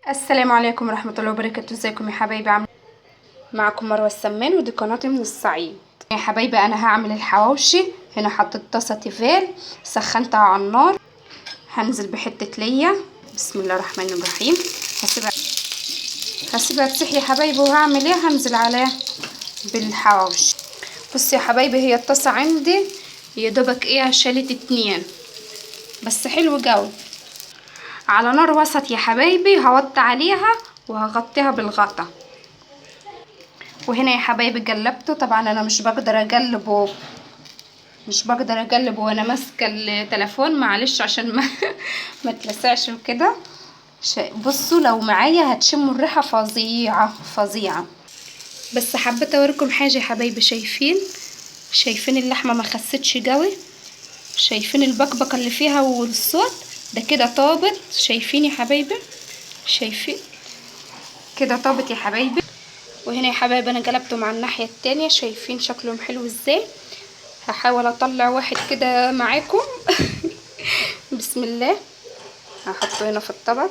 السلام عليكم ورحمة الله وبركاته. ازيكم يا حبايبي؟ معكم مروة السمان ودي قناتي من الصعيد. يا حبايبي انا هعمل الحواوشي. هنا حطيت طاسة تيفال سخنتها على النار. هنزل بحتة ليا. بسم الله الرحمن الرحيم. هسيبها تسيح يا حبايبي. وهعمل ايه؟ هنزل عليها بالحواوشي. بصي يا حبايبي، هي الطاسة عندي يا دوبك شالت 2 بس حلو قوي. على نار وسط يا حبايبي. هوطي عليها وهغطيها بالغطا. وهنا يا حبايبي قلبته. طبعا انا مش بقدر اقلبه وانا ماسكه التليفون، معلش عشان ما تلسعش وكده. بصوا لو معايا هتشموا الريحه فظيعه. بس حبيت اوريكم حاجه يا حبايبي. شايفين اللحمه ما خستش قوي؟ شايفين البقبقه اللي فيها والصوت ده كده طابت؟ شايفين يا حبايبي؟ شايفين كده طابت يا حبايبي. وهنا يا حبايبي انا قلبته مع الناحيه التانية. شايفين شكلهم حلو ازاي؟ هحاول اطلع واحد كده معاكم. بسم الله. هحطه هنا في الطبق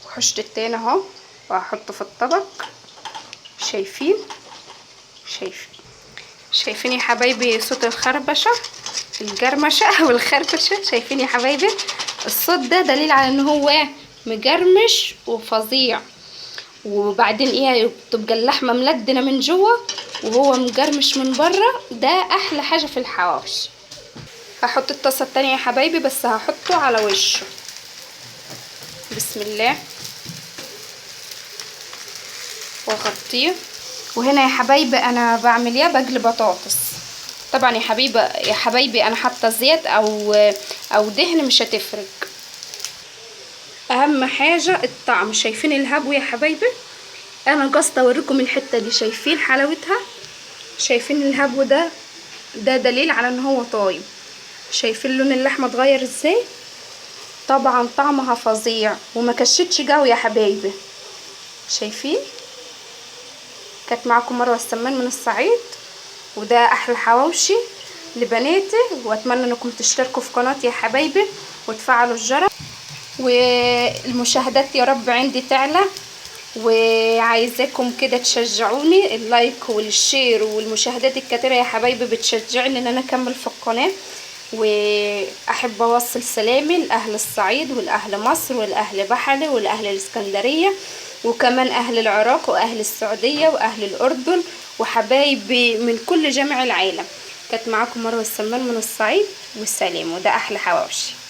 وحشت التاني اهو وهحطه في الطبق. شايفين يا حبايبي صوت القرمشه والخربشه؟ شايفين يا حبايبي الصوت ده دليل على ان هو مقرمش وفظيع. وبعدين تبقى اللحمه ملدنه من جوه وهو مقرمش من بره. ده احلى حاجه في الحواوشي. هحط الطاسه التانية يا حبايبي بس هحطه على وشه. بسم الله. واغطيه. وهنا يا حبايبي انا بعمل بقلي بطاطس. طبعا يا حبايبي انا حاطه زيت او دهن مش هتفرق. اهم حاجه الطعم. شايفين الهبو يا حبايبي؟ انا قصدي اوريكم الحته دي. شايفين حلاوتها؟ شايفين الهبو ده دليل على ان هو طايب. شايفين لون اللحمه اتغير ازاي؟ طبعا طعمها فظيع وما كشتش قوي يا حبايبي. شايفين؟ كانت معكم مروه السمان من الصعيد، وده احلى حواوشي لبناتي. واتمنى انكم تشتركوا في قناتي يا حبايبي وتفعلوا الجرس والمشاهدات يا رب عندي تعلى. وعايزاكم كده تشجعوني. اللايك والشير والمشاهدات الكتيرة يا حبايبي بتشجعني ان انا اكمل في القناة. واحب اوصل سلامي لاهل الصعيد والاهل مصر والاهل بحري والاهل الاسكندرية وكمان اهل العراق واهل السعودية واهل الاردن وحبايبي من كل جميع العالم. كانت معاكم مروة السمان من الصعيد والسلام. وده احلى حواوشي.